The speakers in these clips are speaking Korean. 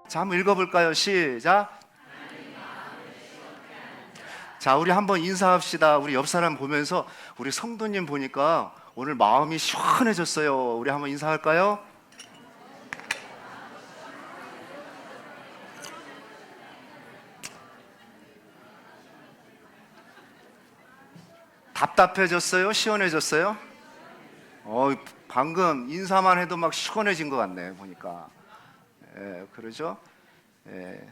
자, 한번 읽어볼까요? 시작. 자, 우리 한번 인사합시다. 우리 옆 사람 보면서 우리 성도님 보니까 오늘 마음이 시원해졌어요. 우리 한번 인사할까요? 답답해졌어요? 시원해졌어요? 방금 인사만 해도 막 시원해진 것 같네, 보니까. 그러죠? 예.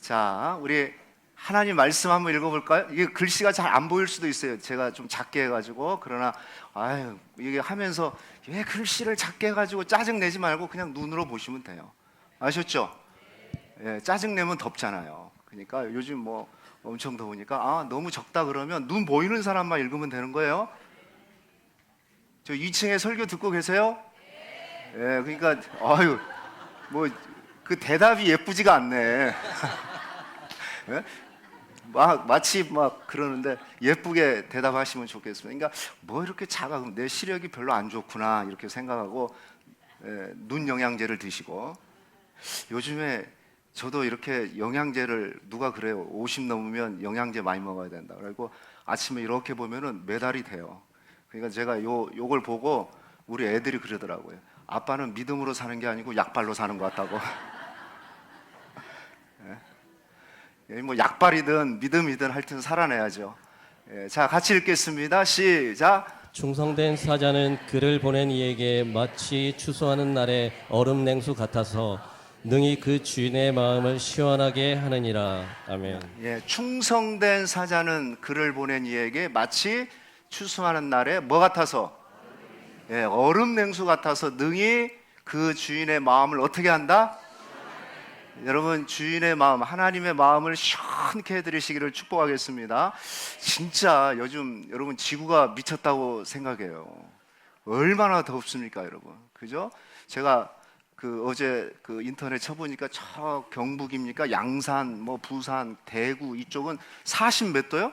자, 우리 하나님 말씀 한번 읽어볼까요? 이게 글씨가 잘 안 보일 수도 있어요. 제가 좀 작게 해가지고. 그러나, 이게 하면서 왜 글씨를 작게 해가지고 짜증내지 말고 그냥 눈으로 보시면 돼요. 아셨죠? 예, 짜증내면 덥잖아요. 그러니까 요즘 뭐 엄청 더우니까, 너무 적다 그러면 눈 보이는 사람만 읽으면 되는 거예요. 저 2층에 설교 듣고 계세요? 예, 그러니까, 그 대답이 예쁘지가 않네. 예? 마치 막 그러는데 예쁘게 대답하시면 좋겠습니다. 그러니까 뭐 이렇게 작아, 그럼 내 시력이 별로 안 좋구나 이렇게 생각하고 눈 영양제를 드시고. 요즘에 저도 이렇게 영양제를, 누가 그래요, 50 넘으면 영양제 많이 먹어야 된다 그리고 아침에 이렇게 보면은 매달이 돼요. 그러니까 제가 요걸 보고 우리 애들이 그러더라고요. 아빠는 믿음으로 사는 게 아니고 약발로 사는 것 같다고. 뭐 약발이든 믿음이든 하여튼 살아내야죠. 자, 같이 읽겠습니다. 시작. 충성된 사자는 그를 보낸 이에게 마치 추수하는 날의 얼음 냉수 같아서 능히 그 주인의 마음을 시원하게 하느니라. 아멘. 충성된 사자는 그를 보낸 이에게 마치 추수하는 날에 뭐 같아서? 얼음 냉수 같아서 능히 그 주인의 마음을 어떻게 한다? 여러분, 주인의 마음, 하나님의 마음을 시원케 해드리시기를 축복하겠습니다. 진짜 요즘 여러분 지구가 미쳤다고 생각해요. 얼마나 덥습니까, 여러분? 그죠? 제가 어제 인터넷 쳐보니까 저 경북입니까? 양산, 뭐 부산, 대구 이쪽은 40 몇 도요?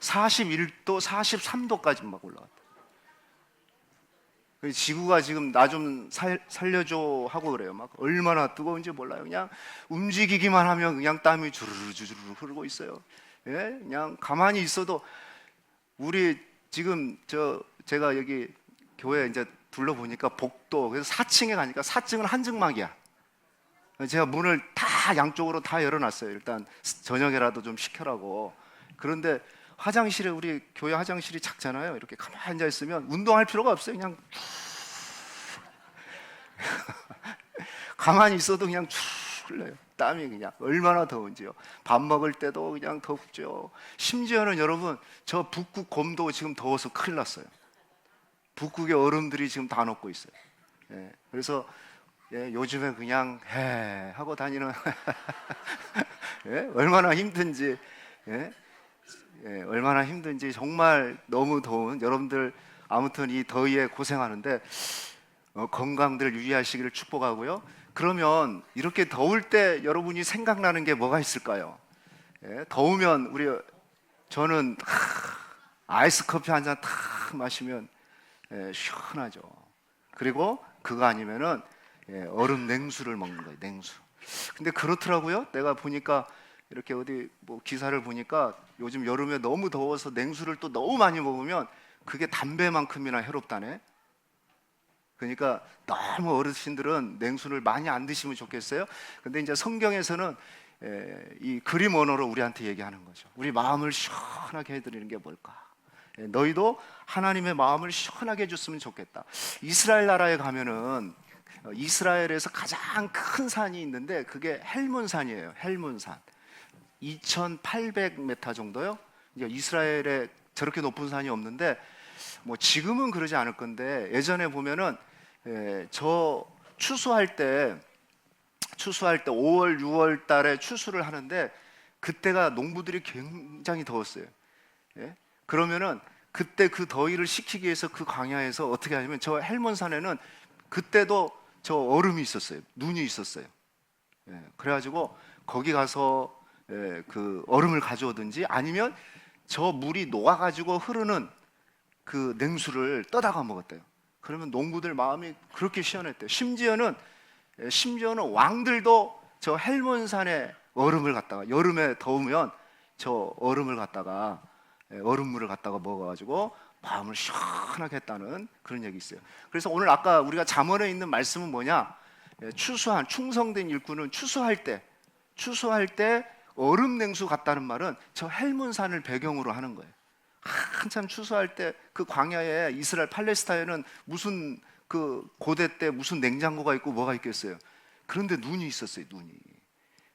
41도, 43도까지 막 올라갔다. 지구가 지금 나 좀 살려줘 하고 그래요. 막 얼마나 뜨거운지 몰라요. 그냥 움직이기만 하면 그냥 땀이 주르르 주르르 흐르고 있어요. 그냥 가만히 있어도 우리 지금 제가 여기 교회 이제 둘러보니까 복도, 그래서 4층에 가니까 4층은 한증막이야. 제가 문을 다 양쪽으로 다 열어놨어요. 일단 저녁에라도 좀 식혀라고. 그런데 화장실에, 우리 교회 화장실이 작잖아요. 이렇게 가만히 앉아 있으면 운동할 필요가 없어요. 그냥 가만히 있어도 그냥 쭉 흘러요. 땀이 그냥 얼마나 더운지요. 밥 먹을 때도 그냥 덥죠. 심지어는 여러분, 저 북극 곰도 지금 더워서 큰일 났어요. 북극의 얼음들이 지금 다 녹고 있어요. 그래서 요즘에 그냥 하고 다니는 얼마나 힘든지. 얼마나 힘든지 정말 너무 더운 여러분들, 아무튼 이 더위에 고생하는데 건강들 유의하시기를 축복하고요. 그러면 이렇게 더울 때 여러분이 생각나는 게 뭐가 있을까요? 더우면 저는 아이스 커피 한 잔 탁 마시면 시원하죠. 그리고 그거 아니면은 얼음 냉수를 먹는 거예요. 냉수. 근데 그렇더라고요. 내가 보니까 이렇게 어디 뭐 기사를 보니까 요즘 여름에 너무 더워서 냉수를 또 너무 많이 먹으면 그게 담배만큼이나 해롭다네. 그러니까 너무 어르신들은 냉수를 많이 안 드시면 좋겠어요. 근데 이제 성경에서는 이 그림 언어로 우리한테 얘기하는 거죠. 우리 마음을 시원하게 해드리는 게 뭘까? 너희도 하나님의 마음을 시원하게 해줬으면 좋겠다. 이스라엘 나라에 가면은 이스라엘에서 가장 큰 산이 있는데 그게 헬몬산이에요. 헬몬산. 2,800m 정도요. 이스라엘에 저렇게 높은 산이 없는데, 뭐 지금은 그러지 않을 건데 예전에 보면은 저 추수할 때 5월, 6월 달에 추수를 하는데 그때가 농부들이 굉장히 더웠어요. 그러면은 그때 그 더위를 식히기 위해서 그 광야에서 어떻게 하냐면, 저 헬몬산에는 그때도 저 얼음이 있었어요. 눈이 있었어요. 그래가지고 거기 가서 그 얼음을 가져오든지 아니면 저 물이 녹아가지고 흐르는 그 냉수를 떠다가 먹었대요. 그러면 농부들 마음이 그렇게 시원했대요. 심지어는 심지어는 왕들도 저 헬몬산에 얼음을 갖다가 여름에 더우면 저 얼음을 갖다가 얼음물을 갖다가 먹어가지고 마음을 시원하게 했다는 그런 얘기 있어요. 그래서 오늘 아까 우리가 잠언에 있는 말씀은 뭐냐? 추수한 충성된 일꾼은 추수할 때 얼음 냉수 같다는 말은 저 헬몬산을 배경으로 하는 거예요. 한참 추수할 때 그 광야에 이스라엘 팔레스타인은 무슨 그 고대 때 무슨 냉장고가 있고 뭐가 있겠어요. 그런데 눈이 있었어요.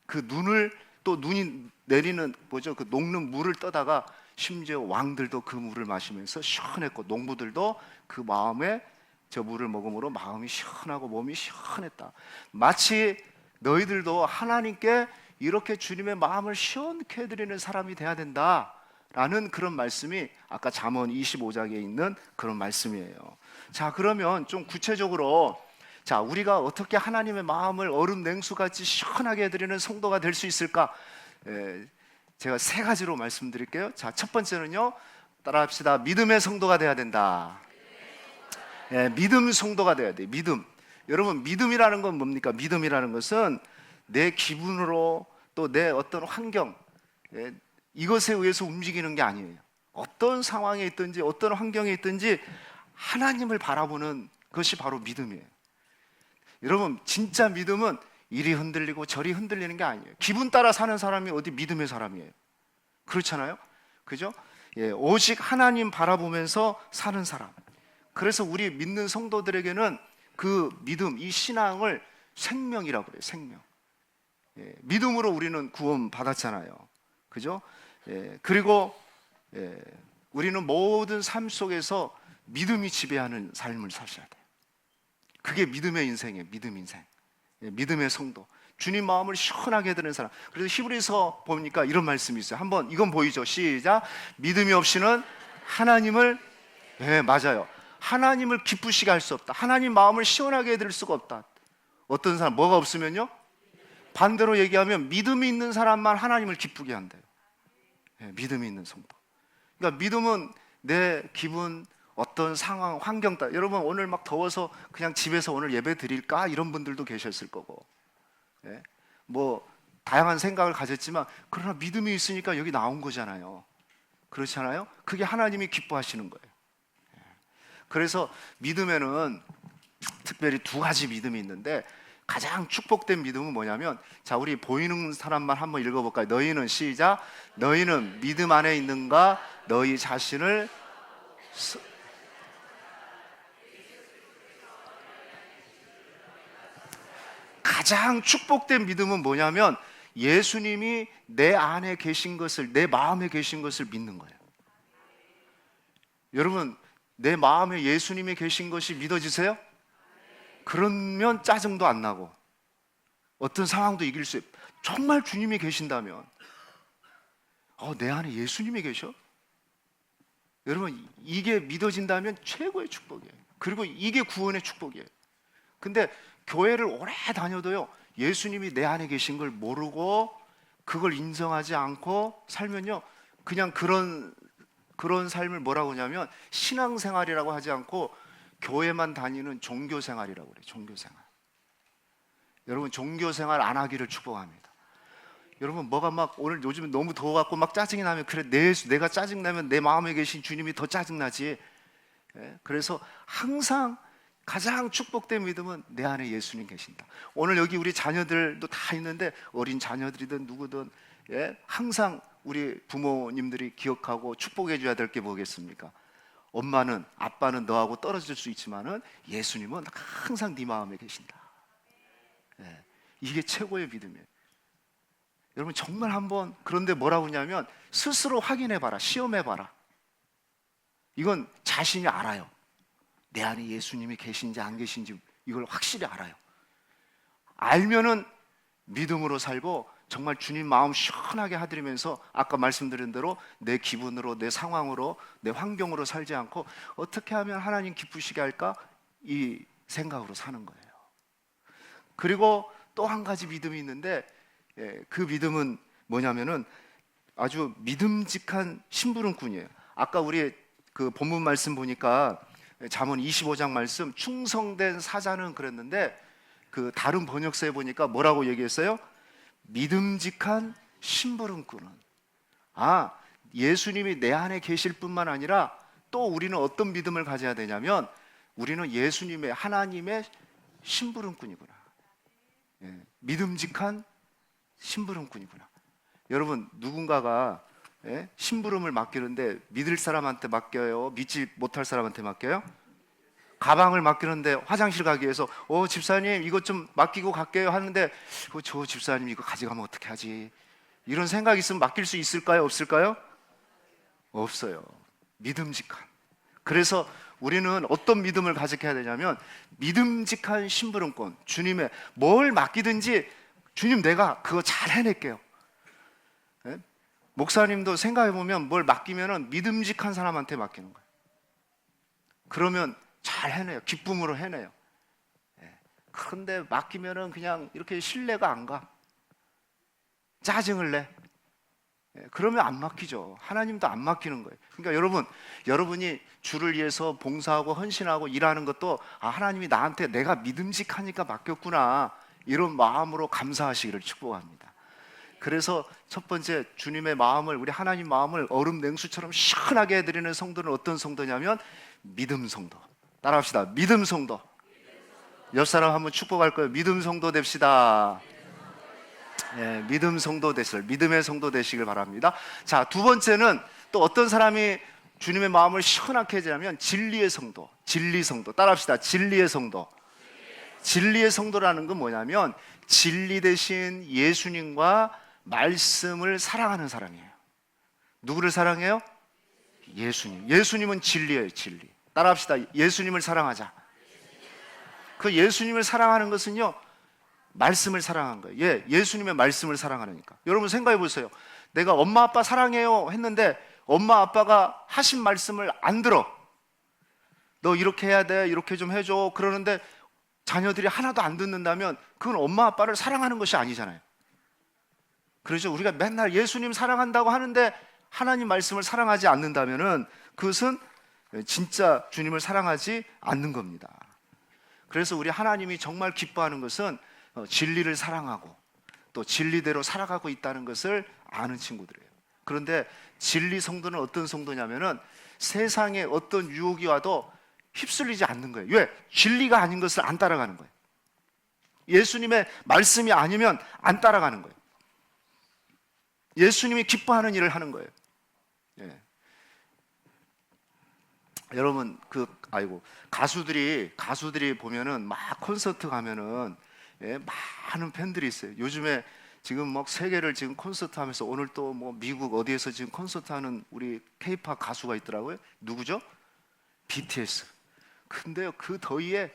그 눈을 또 눈이 내리는 뭐죠? 그 녹는 물을 떠다가 심지어 왕들도 그 물을 마시면서 시원했고 농부들도 그 마음에 저 물을 먹음으로 마음이 시원하고 몸이 시원했다. 마치 너희들도 하나님께 이렇게 주님의 마음을 시원케 해드리는 사람이 돼야 된다라는 그런 말씀이 아까 잠언 25장에 있는 그런 말씀이에요. 자, 그러면 좀 구체적으로 자, 우리가 어떻게 하나님의 마음을 얼음 냉수같이 시원하게 해드리는 성도가 될 수 있을까? 제가 세 가지로 말씀드릴게요. 자, 첫 번째는요, 따라합시다. 믿음의 성도가 돼야 된다. 믿음 성도가 돼야 돼. 믿음. 여러분, 믿음이라는 건 뭡니까? 믿음이라는 것은 내 기분으로 또 내 어떤 환경, 이것에 의해서 움직이는 게 아니에요. 어떤 상황에 있든지 어떤 환경에 있든지 하나님을 바라보는 것이 바로 믿음이에요. 여러분, 진짜 믿음은 이리 흔들리고 저리 흔들리는 게 아니에요. 기분 따라 사는 사람이 어디 믿음의 사람이에요? 그렇잖아요? 그죠? 오직 하나님 바라보면서 사는 사람. 그래서 우리 믿는 성도들에게는 그 믿음, 이 신앙을 생명이라고 그래요. 생명. 믿음으로 우리는 구원 받았잖아요. 그죠? 그리고 우리는 모든 삶 속에서 믿음이 지배하는 삶을 사셔야 돼요. 그게 믿음의 인생이에요. 믿음 인생. 믿음의 성도. 주님 마음을 시원하게 해드리는 사람. 그래서 히브리서 보니까 이런 말씀이 있어요. 한번 이건 보이죠? 시작. 믿음이 없이는 하나님을 맞아요. 하나님을 기쁘시게 할 수 없다. 하나님 마음을 시원하게 해드릴 수가 없다. 어떤 사람 뭐가 없으면요? 반대로 얘기하면 믿음이 있는 사람만 하나님을 기쁘게 한대요. 믿음이 있는 성도. 그러니까 믿음은 내 기분, 어떤 상황, 환경 따라. 여러분 오늘 막 더워서 그냥 집에서 오늘 예배 드릴까? 이런 분들도 계셨을 거고, 뭐 다양한 생각을 가졌지만 그러나 믿음이 있으니까 여기 나온 거잖아요. 그렇잖아요? 그게 하나님이 기뻐하시는 거예요. 그래서 믿음에는 특별히 두 가지 믿음이 있는데 가장 축복된 믿음은 뭐냐면, 자, 우리 보이는 사람만 한번 읽어볼까요? 너희는 시작. 너희는 믿음 안에 있는가? 너희 자신을 가장 축복된 믿음은 뭐냐면 예수님이 내 안에 계신 것을, 내 마음에 계신 것을 믿는 거예요. 여러분, 내 마음에 예수님이 계신 것이 믿어지세요? 그러면 짜증도 안 나고 어떤 상황도 이길 수 있어요. 정말 주님이 계신다면 내 안에 예수님이 계셔? 여러분, 이게 믿어진다면 최고의 축복이에요. 그리고 이게 구원의 축복이에요. 근데 교회를 오래 다녀도요, 예수님이 내 안에 계신 걸 모르고 그걸 인정하지 않고 살면요, 그냥 그런 삶을 뭐라고 하냐면 신앙생활이라고 하지 않고 교회만 다니는 종교생활이라고 그래요. 종교생활. 여러분, 종교생활 안 하기를 축복합니다. 여러분, 뭐가 막 오늘 요즘 너무 더워갖고 막 짜증이 나면, 그래, 내가 짜증나면 내 마음에 계신 주님이 더 짜증나지. 그래서 항상 가장 축복된 믿음은 내 안에 예수님 계신다. 오늘 여기 우리 자녀들도 다 있는데 어린 자녀들이든 누구든 항상 우리 부모님들이 기억하고 축복해 줘야 될 게 뭐겠습니까? 엄마는, 아빠는 너하고 떨어질 수 있지만은 예수님은 항상 네 마음에 계신다. 이게 최고의 믿음이에요. 여러분, 정말 한번, 그런데 뭐라고 하냐면 스스로 확인해봐라, 시험해봐라. 이건 자신이 알아요. 내 안에 예수님이 계신지 안 계신지 이걸 확실히 알아요. 알면은 믿음으로 살고 정말 주님 마음 시원하게 하드리면서 아까 말씀드린 대로 내 기분으로, 내 상황으로, 내 환경으로 살지 않고 어떻게 하면 하나님 기쁘시게 할까? 이 생각으로 사는 거예요. 그리고 또 한 가지 믿음이 있는데, 그 믿음은 뭐냐면은 아주 믿음직한 심부름꾼이에요. 아까 우리 그 본문 말씀 보니까 잠언 25장 말씀, 충성된 사자는 그랬는데 그 다른 번역서에 보니까 뭐라고 얘기했어요? 믿음직한 심부름꾼은. 예수님이 내 안에 계실 뿐만 아니라 또 우리는 어떤 믿음을 가져야 되냐면 우리는 예수님의, 하나님의 심부름꾼이구나. 믿음직한 심부름꾼이구나. 여러분, 누군가가 심부름을 맡기는데 믿을 사람한테 맡겨요? 믿지 못할 사람한테 맡겨요? 가방을 맡기는데 화장실 가기 위해서 집사님 이것 좀 맡기고 갈게요 하는데 저 집사님 이거 가져가면 어떻게 하지? 이런 생각이 있으면 맡길 수 있을까요? 없을까요? 없어요. 믿음직한. 그래서 우리는 어떤 믿음을 가져야 되냐면 믿음직한 심부름꾼. 주님의 뭘 맡기든지 주님 내가 그거 잘 해낼게요. 목사님도 생각해보면 뭘 맡기면 믿음직한 사람한테 맡기는 거예요. 그러면 잘 해내요. 기쁨으로 해내요. 그런데 맡기면 그냥 이렇게 신뢰가 안 가. 짜증을 내. 그러면 안 맡기죠. 하나님도 안 맡기는 거예요. 그러니까 여러분이 주를 위해서 봉사하고 헌신하고 일하는 것도 하나님이 나한테 내가 믿음직하니까 맡겼구나, 이런 마음으로 감사하시기를 축복합니다. 그래서 첫 번째, 주님의 마음을, 우리 하나님 마음을 얼음 냉수처럼 시원하게 해드리는 성도는 어떤 성도냐면 믿음 성도. 따라합시다. 믿음 성도. 옆 사람 한번 축복할 거예요. 믿음 성도 됩시다. 믿음 성도 되시길, 믿음의 성도 되시길 바랍니다. 자, 두 번째는 또 어떤 사람이 주님의 마음을 시원하게 해주냐면 진리의 성도, 진리 성도. 따라합시다. 진리의 성도. 진리의 성도라는 건 뭐냐면 진리 대신 예수님과 말씀을 사랑하는 사람이에요. 누구를 사랑해요? 예수님. 예수님은 진리예요, 진리. 따라합시다. 예수님을 사랑하자. 그 예수님을 사랑하는 것은요, 말씀을 사랑한 거예요. 예수님의 말씀을 사랑하니까. 여러분 생각해 보세요. 내가 엄마 아빠 사랑해요 했는데 엄마 아빠가 하신 말씀을 안 들어. 너 이렇게 해야 돼, 이렇게 좀 해줘. 그러는데 자녀들이 하나도 안 듣는다면 그건 엄마 아빠를 사랑하는 것이 아니잖아요. 그래서 우리가 맨날 예수님 사랑한다고 하는데 하나님 말씀을 사랑하지 않는다면은 그것은 진짜 주님을 사랑하지 않는 겁니다. 그래서 우리 하나님이 정말 기뻐하는 것은 진리를 사랑하고 또 진리대로 살아가고 있다는 것을 아는 친구들이에요. 그런데 진리 성도는 어떤 성도냐면은 세상에 어떤 유혹이 와도 휩쓸리지 않는 거예요. 왜? 진리가 아닌 것을 안 따라가는 거예요. 예수님의 말씀이 아니면 안 따라가는 거예요. 예수님이 기뻐하는 일을 하는 거예요. 여러분 가수들이 보면은 막 콘서트 가면은 많은 팬들이 있어요. 요즘에 지금 막 세계를 지금 콘서트 하면서 오늘 또 뭐 미국 어디에서 지금 콘서트 하는 우리 K-팝 가수가 있더라고요. 누구죠? BTS. 근데요, 그 더위에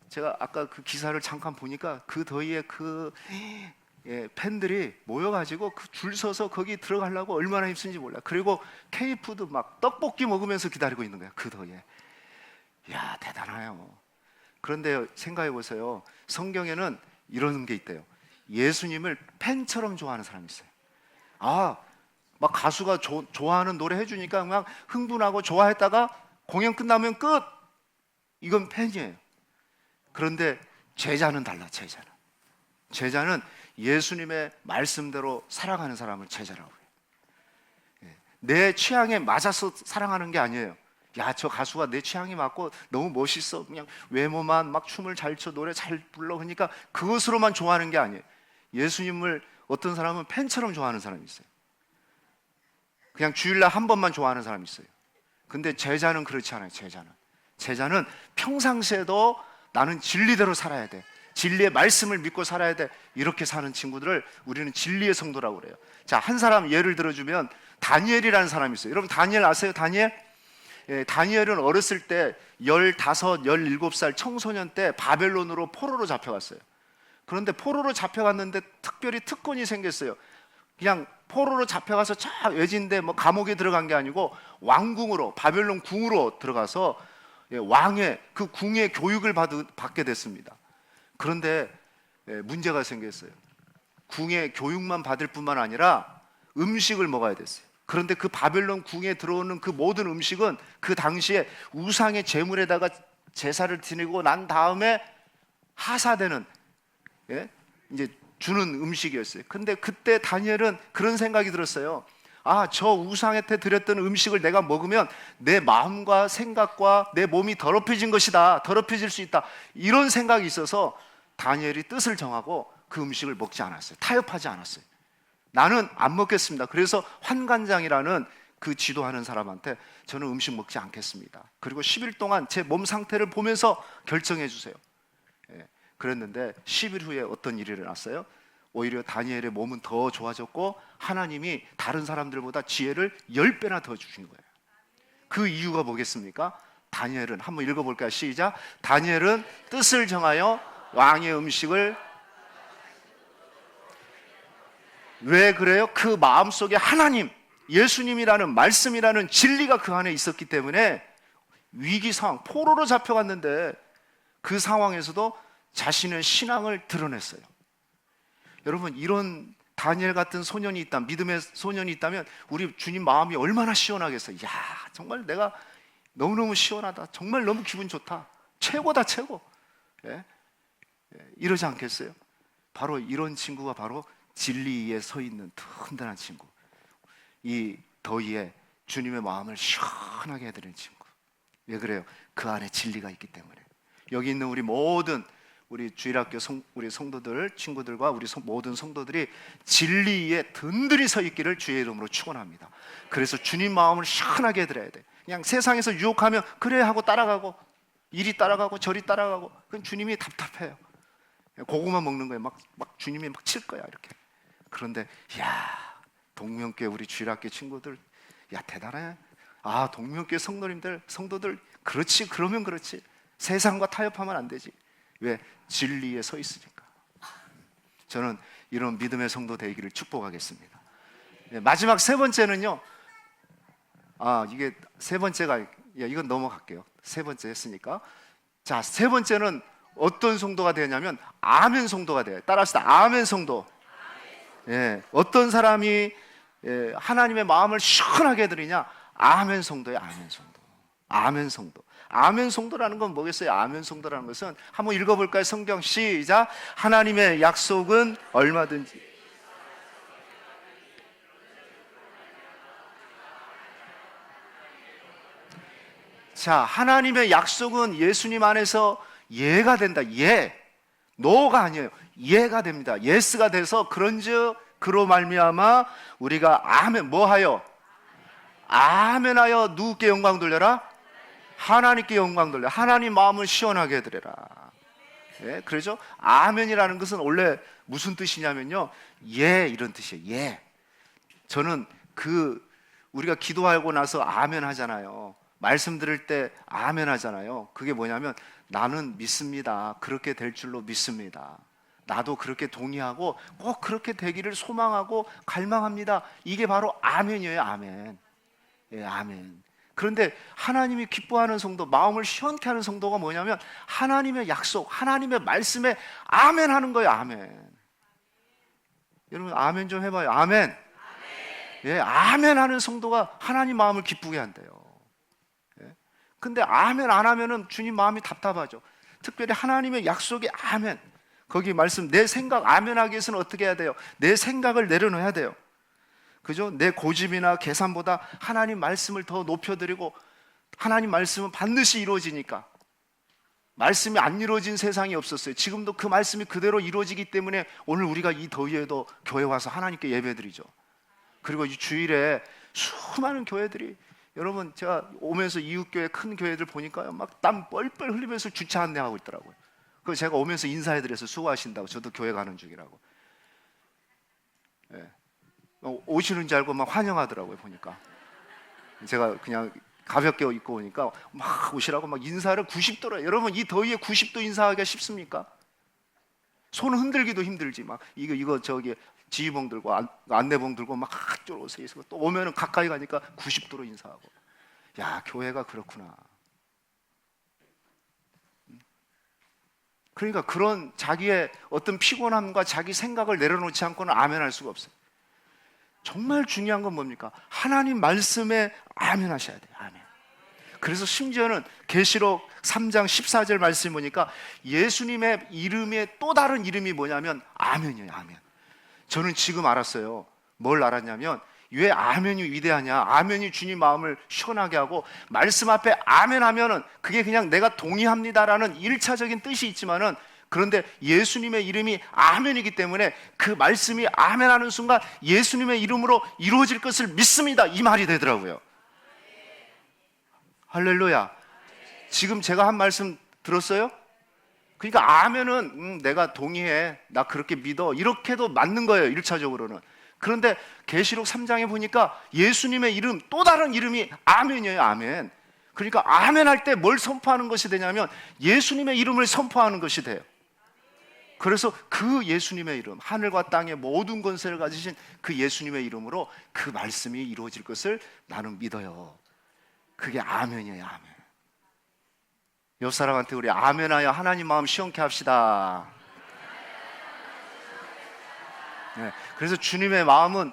제가 아까 그 기사를 잠깐 보니까 그 더위에 팬들이 모여가지고 그 줄 서서 거기 들어가려고 얼마나 힘든지 몰라. 그리고 K푸드 막 떡볶이 먹으면서 기다리고 있는 거야, 그 더위에. 야, 대단해요. 그런데 생각해 보세요. 성경에는 이런 게 있대요. 예수님을 팬처럼 좋아하는 사람이 있어요. 막 가수가 좋아하는 노래 해주니까 막 흥분하고 좋아했다가 공연 끝나면 끝. 이건 팬이에요. 그런데 제자는 달라. 제자는 예수님의 말씀대로 살아가는 사람을 제자라고 해요. 내 취향에 맞아서 사랑하는 게 아니에요. 야, 저 가수가 내 취향이 맞고 너무 멋있어, 그냥 외모만 막 춤을 잘 춰, 노래 잘 불러, 그러니까 그것으로만 좋아하는 게 아니에요. 예수님을 어떤 사람은 팬처럼 좋아하는 사람이 있어요. 그냥 주일날 한 번만 좋아하는 사람이 있어요. 근데 제자는 그렇지 않아요. 제자는 평상시에도 나는 진리대로 살아야 돼, 진리의 말씀을 믿고 살아야 돼, 이렇게 사는 친구들을 우리는 진리의 성도라고 그래요. 자, 한 사람 예를 들어주면 다니엘이라는 사람이 있어요. 여러분 다니엘 아세요? 다니엘은 어렸을 때 15, 17살 청소년 때 바벨론으로 포로로 잡혀갔어요. 그런데 포로로 잡혀갔는데 특별히 특권이 생겼어요. 그냥 포로로 잡혀가서 저 외진데 뭐 감옥에 들어간 게 아니고 왕궁으로, 바벨론 궁으로 들어가서 왕의 그 궁의 교육을 받게 됐습니다. 그런데 문제가 생겼어요. 궁의 교육만 받을 뿐만 아니라 음식을 먹어야 됐어요. 그런데 그 바벨론 궁에 들어오는 그 모든 음식은 그 당시에 우상의 제물에다가 제사를 드리고 난 다음에 하사되는, 예? 이제 주는 음식이었어요. 근데 그때 다니엘은 그런 생각이 들었어요. 아, 저 우상한테 드렸던 음식을 내가 먹으면 내 마음과 생각과 내 몸이 더럽혀진 것이다. 더럽혀질 수 있다. 이런 생각이 있어서 다니엘이 뜻을 정하고 그 음식을 먹지 않았어요. 타협하지 않았어요. 나는 안 먹겠습니다. 그래서 환관장이라는 그 지도하는 사람한테 저는 음식 먹지 않겠습니다. 그리고 10일 동안 제 몸 상태를 보면서 결정해 주세요. 예, 그랬는데 10일 후에 어떤 일이 일어났어요? 오히려 다니엘의 몸은 더 좋아졌고 하나님이 다른 사람들보다 지혜를 10배나 더 주신 거예요. 그 이유가 뭐겠습니까? 다니엘은, 한번 읽어볼까요? 시작. 다니엘은 뜻을 정하여 왕의 음식을, 왜 그래요? 그 마음속에 하나님, 예수님이라는 말씀이라는 진리가 그 안에 있었기 때문에 위기 상황, 포로로 잡혀갔는데 그 상황에서도 자신의 신앙을 드러냈어요. 여러분, 이런 다니엘 같은 소년이 있다, 믿음의 소년이 있다면 우리 주님 마음이 얼마나 시원하겠어요. 야, 정말 내가 너무너무 시원하다, 정말 너무 기분 좋다, 최고다, 최고. 예? 이러지 않겠어요? 바로 이런 친구가 바로 진리에 서 있는 든든한 친구, 이 더위에 주님의 마음을 시원하게 해드리는 친구. 왜 그래요? 그 안에 진리가 있기 때문에. 여기 있는 우리 모든 우리 주일학교 우리 성도들, 친구들과 우리 모든 성도들이 진리에 든든히 서 있기를 주의 이름으로 축원합니다. 그래서 주님 마음을 시원하게 해드려야 돼. 그냥 세상에서 유혹하면 그래 하고 따라가고, 이리 따라가고 저리 따라가고, 그건 주님이 답답해요. 고구마 먹는 거에 막 주님이 막 칠 거야 이렇게. 그런데 야, 동명교회 우리 주일학교 친구들, 야 대단해. 아, 동명교회 성도들 그렇지, 그러면 그렇지. 세상과 타협하면 안 되지. 왜? 진리에 서 있으니까. 저는 이런 믿음의 성도 되기를 축복하겠습니다. 네, 마지막 세 번째는요. 이게 세 번째가, 이건 넘어갈게요. 세 번째 했으니까. 자, 세 번째는 어떤 성도가 되냐면 아멘 성도가 돼요. 따라합시다. 아멘 성도. 예, 어떤 사람이 하나님의 마음을 시원하게 해드리냐? 아멘 성도예요. 아멘 성도. 아멘 성도. 아멘 성도라는 건 뭐겠어요? 아멘 성도라는 것은 한번 읽어볼까요? 성경 시작. 하나님의 약속은 얼마든지. 자, 하나님의 약속은 예수님 안에서 예가 된다. 예. 노가 아니에요. 예가 됩니다. 예스가 돼서 그런즉 그로 말미암아 우리가 아멘 뭐하여? 아멘하여 누구께 영광 돌려라? 하나님께 영광 돌려. 하나님 마음을 시원하게 해드려라. 예, 그러죠? 아멘이라는 것은 원래 무슨 뜻이냐면요, 예, 이런 뜻이에요. 예. 저는 우리가 기도하고 나서 아멘 하잖아요. 말씀 들을 때 아멘 하잖아요. 그게 뭐냐면 나는 믿습니다. 그렇게 될 줄로 믿습니다. 나도 그렇게 동의하고 꼭 그렇게 되기를 소망하고 갈망합니다. 이게 바로 아멘이에요. 아멘. 예, 아멘. 그런데 하나님이 기뻐하는 성도, 마음을 시원케 하는 성도가 뭐냐면 하나님의 약속, 하나님의 말씀에 아멘 하는 거예요. 아멘. 여러분 아멘 좀 해봐요. 아멘. 예, 아멘 하는 성도가 하나님 마음을 기쁘게 한대요. 예. 근데 아멘 안 하면은 주님 마음이 답답하죠. 특별히 하나님의 약속에 아멘. 거기 말씀, 내 생각 아멘 하기 위해서는 어떻게 해야 돼요? 내 생각을 내려놓아야 돼요. 그죠? 내 고집이나 계산보다 하나님 말씀을 더 높여드리고, 하나님 말씀은 반드시 이루어지니까. 말씀이 안 이루어진 세상이 없었어요. 지금도 그 말씀이 그대로 이루어지기 때문에 오늘 우리가 이 더위에도 교회 와서 하나님께 예배드리죠. 그리고 이 주일에 수많은 교회들이, 여러분 제가 오면서 이웃교회 큰 교회들 보니까요, 막 땀 뻘뻘 흘리면서 주차 안내하고 있더라고요. 그래서 제가 오면서 인사해드려서 수고하신다고, 저도 교회 가는 중이라고. 예. 오시는 줄 알고 막 환영하더라고요. 보니까 제가 그냥 가볍게 입고 오니까 막 오시라고 막 인사를 90도로. 여러분 이 더위에 90도 인사하기가 쉽습니까? 손 흔들기도 힘들지. 막 이거 저기 지휘봉 들고 안내봉 들고 막 쫄아오세요. 또 오면은 가까이 가니까 90도로 인사하고. 야, 교회가 그렇구나. 그러니까 그런 자기의 어떤 피곤함과 자기 생각을 내려놓지 않고는 아멘할 수가 없어요. 정말 중요한 건 뭡니까? 하나님 말씀에 아멘 하셔야 돼요. 아멘. 그래서 심지어는 계시록 3장 14절 말씀 보니까 예수님의 이름의 또 다른 이름이 뭐냐면 아멘이에요. 아멘. 저는 지금 알았어요. 뭘 알았냐면 왜 아멘이 위대하냐, 아멘이 주님 마음을 시원하게 하고, 말씀 앞에 아멘 하면은 그게 그냥 내가 동의합니다라는 1차적인 뜻이 있지만은, 그런데 예수님의 이름이 아멘이기 때문에 그 말씀이 아멘 하는 순간 예수님의 이름으로 이루어질 것을 믿습니다, 이 말이 되더라고요. 할렐루야. 지금 제가 한 말씀 들었어요? 그러니까 아멘은 내가 동의해, 나 그렇게 믿어, 이렇게도 맞는 거예요, 1차적으로는. 그런데 계시록 3장에 보니까 예수님의 이름, 또 다른 이름이 아멘이에요. 아멘. 그러니까 아멘 할 때 뭘 선포하는 것이 되냐면 예수님의 이름을 선포하는 것이 돼요. 그래서 그 예수님의 이름, 하늘과 땅의 모든 권세를 가지신 그 예수님의 이름으로 그 말씀이 이루어질 것을 나는 믿어요. 그게 아멘이에요. 아멘. 옆 사람한테 우리 아멘하여 하나님 마음 시원케 합시다. 네, 그래서 주님의 마음을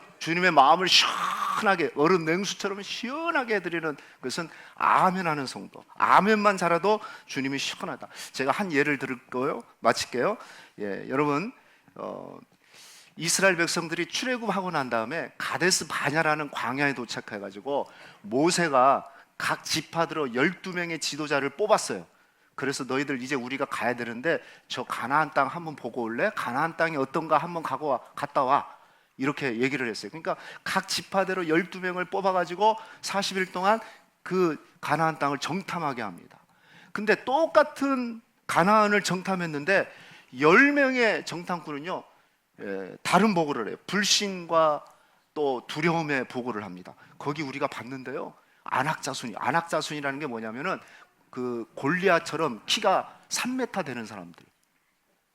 시원하게, 얼음 냉수처럼 시원하게 해드리는 것은 아멘하는 성도. 아멘만 잘해도 주님이 시원하다. 제가 한 예를 들을 거예요. 마칠게요. 예, 여러분, 이스라엘 백성들이 출애굽하고 난 다음에 가데스 바냐라는 광야에 도착해가지고 모세가 각 지파대로 12명의 지도자를 뽑았어요. 그래서 너희들 이제 우리가 가야 되는데 저 가나안 땅 한번 보고 올래? 가나안 땅이 어떤가 한번 갔다 와. 이렇게 얘기를 했어요. 그러니까 각 지파대로 12명을 뽑아가지고 40일 동안 그 가나안 땅을 정탐하게 합니다. 근데 똑같은 가나안을 정탐했는데 10명의 정탐꾼은요, 다른 보고를 해요. 불신과 또 두려움의 보고를 합니다. 거기 우리가 봤는데요, 안악자순이라는 게 뭐냐면은 그 골리앗처럼 키가 3m 되는 사람들,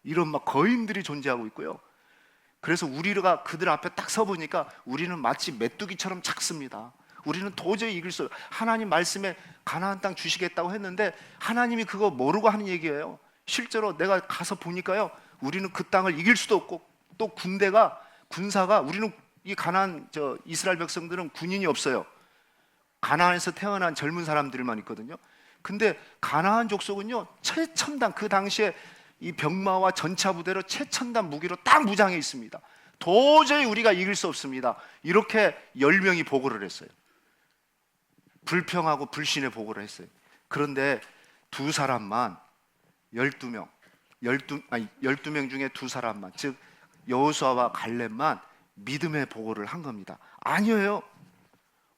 이런 막 거인들이 존재하고 있고요. 그래서 우리가 그들 앞에 딱 서보니까 우리는 마치 메뚜기처럼 작습니다. 우리는 도저히 이길 수 없어요. 하나님 말씀에 가나안 땅 주시겠다고 했는데 하나님이 그거 모르고 하는 얘기예요. 실제로 내가 가서 보니까요, 우리는 그 땅을 이길 수도 없고, 또 군사가 우리는 이 가나안, 이스라엘 백성들은 군인이 없어요. 가나안에서 태어난 젊은 사람들만 있거든요. 근데 가나안 족속은요, 최첨단, 그 당시에 이 병마와 전차 부대로 최첨단 무기로 딱 무장해 있습니다. 도저히 우리가 이길 수 없습니다. 이렇게 10명이 보고를 했어요. 불평하고 불신의 보고를 했어요. 그런데 두 사람만, 12명 중에 두 사람만, 즉 여호수아와 갈렙만 믿음의 보고를 한 겁니다. 아니에요.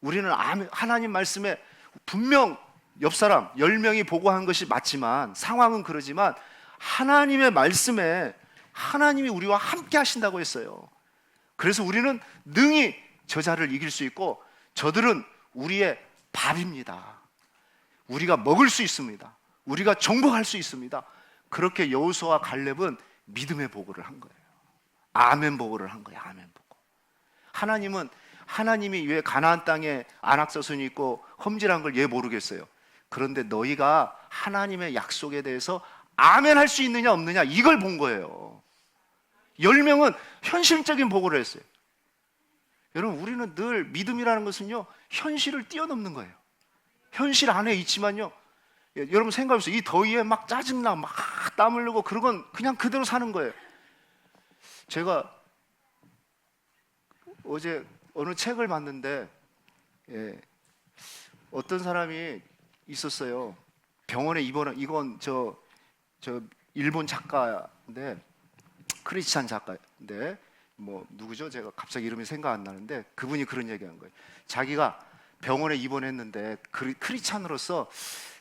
우리는 하나님 말씀에 분명 옆 사람 10명이 보고한 것이 맞지만, 상황은 그러지만 하나님의 말씀에 하나님이 우리와 함께 하신다고 했어요. 그래서 우리는 능히 저자를 이길 수 있고, 저들은 우리의 밥입니다. 우리가 먹을 수 있습니다. 우리가 정복할 수 있습니다. 그렇게 여호수아와 갈렙은 믿음의 보고를 한 거예요. 아멘 보고를 한 거예요. 아멘 보고. 하나님이 왜 가나안 땅에 안악자손이 있고 험질한 걸 왜 모르겠어요? 그런데 너희가 하나님의 약속에 대해서 아멘 할 수 있느냐 없느냐, 이걸 본 거예요. 10명은 현실적인 보고를 했어요. 여러분, 우리는 늘 믿음이라는 것은요, 현실을 뛰어넘는 거예요. 현실 안에 있지만요, 여러분 생각해보세요. 이 더위에 막 짜증나, 막 땀 흘리고, 그런 건 그냥 그대로 사는 거예요. 제가 어제 어느 책을 봤는데, 어떤 사람이 있었어요. 병원에 이건 저 일본 작가인데, 크리스찬 작가인데, 뭐 누구죠? 제가 갑자기 이름이 생각 안 나는데, 그분이 그런 얘기한 거예요. 자기가 병원에 입원했는데 크리스찬으로서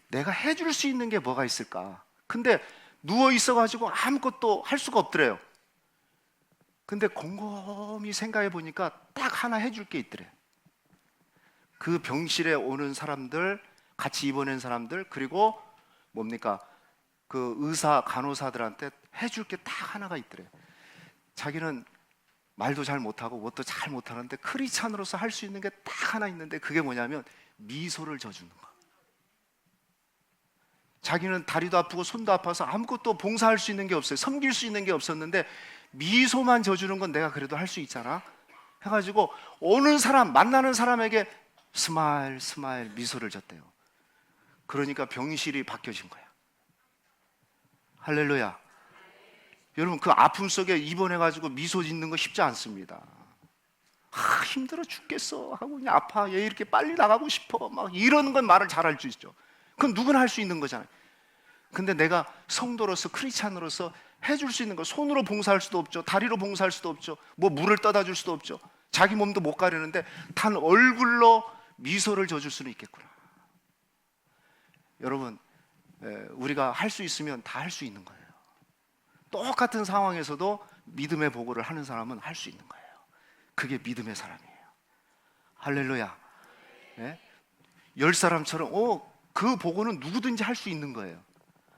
내가 해줄 수 있는 게 뭐가 있을까? 근데 누워 있어가지고 아무것도 할 수가 없더래요. 근데 곰곰이 생각해 보니까 딱 하나 해줄 게 있더래요. 그 병실에 오는 사람들, 같이 입원한 사람들, 그리고 뭡니까? 그 의사, 간호사들한테 해줄 게 딱 하나가 있더래요. 자기는 말도 잘 못하고 뭣도 잘 못하는데 크리스찬으로서 할 수 있는 게 딱 하나 있는데, 그게 뭐냐면 미소를 져주는 거. 자기는 다리도 아프고 손도 아파서 아무것도 봉사할 수 있는 게 없어요. 섬길 수 있는 게 없었는데 미소만 져주는 건 내가 그래도 할 수 있잖아 해가지고 오는 사람, 만나는 사람에게 스마일 미소를 졌대요. 그러니까 병실이 바뀌어진 거야. 할렐루야. 여러분, 그 아픔 속에 입원해가지고 미소 짓는 거 쉽지 않습니다. 힘들어 죽겠어 하고 그냥 아파, 얘 이렇게 빨리 나가고 싶어 막 이러는 건 말을 잘할 수 있죠. 그건 누구나 할 수 있는 거잖아요. 근데 내가 성도로서, 크리스찬으로서 해줄 수 있는 거, 손으로 봉사할 수도 없죠, 다리로 봉사할 수도 없죠, 뭐 물을 떠다 줄 수도 없죠, 자기 몸도 못 가리는데 단 얼굴로 미소를 져줄 수는 있겠구나. 여러분, 우리가 할 수 있으면 다 할 수 있는 거예요. 똑같은 상황에서도 믿음의 보고를 하는 사람은 할 수 있는 거예요. 그게 믿음의 사람이에요. 할렐루야. 네? 10사람처럼 그 보고는 누구든지 할 수 있는 거예요.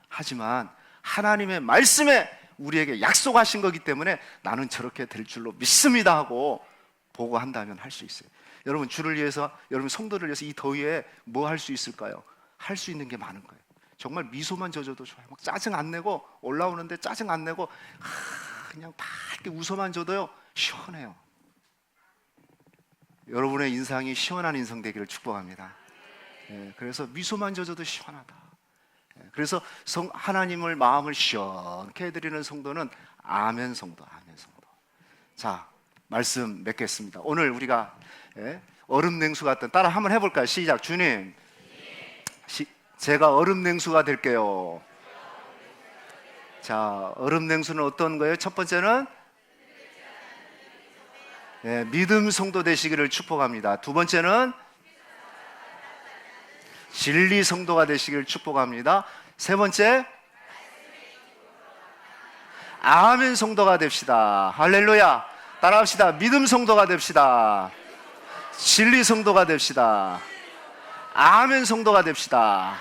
하지만 하나님의 말씀에 우리에게 약속하신 거기 때문에 나는 저렇게 될 줄로 믿습니다 하고 보고한다면 할 수 있어요. 여러분, 주를 위해서, 여러분 성도를 위해서 이 더위에 뭐 할 수 있을까요? 할 수 있는 게 많은 거예요. 정말 미소만 져줘도 좋아요. 막 짜증 안 내고, 올라오는데 짜증 안 내고 그냥 밝게 웃어만 줘도요 시원해요. 여러분의 인상이 시원한 인성 되기를 축복합니다. 그래서 미소만 져줘도 시원하다. 그래서 하나님을 마음을 시원케 해드리는 성도는 아멘 성도, 아멘 성도. 자, 말씀 맺겠습니다. 오늘 우리가 얼음 냉수 같은, 따라 한번 해볼까요? 시작. 주님, 제가 얼음 냉수가 될게요. 자, 얼음 냉수는 어떤 거예요? 첫 번째는 믿음 성도 되시기를 축복합니다. 두 번째는 진리 성도가 되시기를 축복합니다. 세 번째, 아멘 성도가 됩시다. 할렐루야. 따라합시다. 믿음 성도가 됩시다. 진리 성도가 됩시다. 아멘 성도가 됩시다.